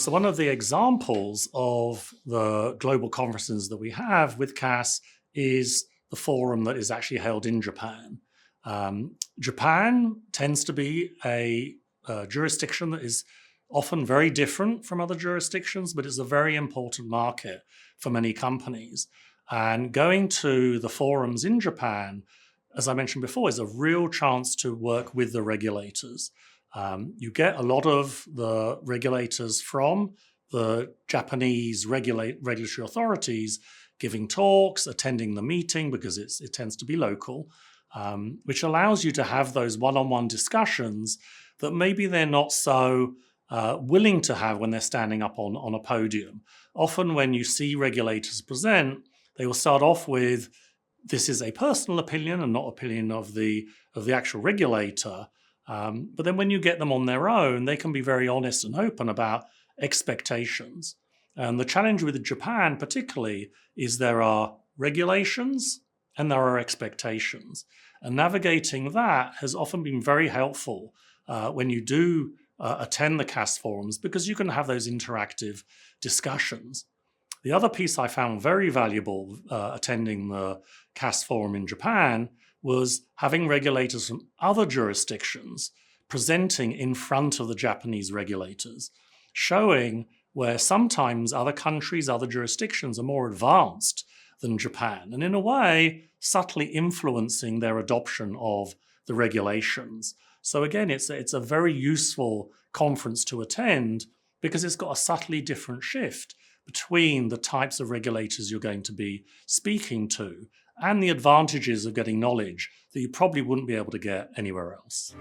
So one of the examples of the global conferences that we have with CASSS is the forum that is actually held in Japan. Japan tends to be a jurisdiction that is often very different from other jurisdictions, but it's a very important market for many companies. And going to the forums in Japan, as I mentioned before, is a real chance to work with the regulators. You get a lot of the regulators from the Japanese regulatory authorities giving talks, attending the meeting because it tends to be local, which allows you to have those one-on-one discussions that maybe they're not so willing to have when they're standing up on a podium. Often when you see regulators present, they will start off with, this is a personal opinion and not opinion of the actual regulator. But then when you get them on their own, they can be very honest and open about expectations. And the challenge with Japan particularly is there are regulations and there are expectations. And navigating that has often been very helpful when you do attend the CASSS forums, because you can have those interactive discussions. The other piece I found very valuable attending the CASSS forum in Japan was having regulators from other jurisdictions presenting in front of the Japanese regulators, showing where sometimes other countries, other jurisdictions are more advanced than Japan, and in a way, subtly influencing their adoption of the regulations. So again, it's a very useful conference to attend because it's got a subtly different shift between the types of regulators you're going to be speaking to and the advantages of getting knowledge that you probably wouldn't be able to get anywhere else.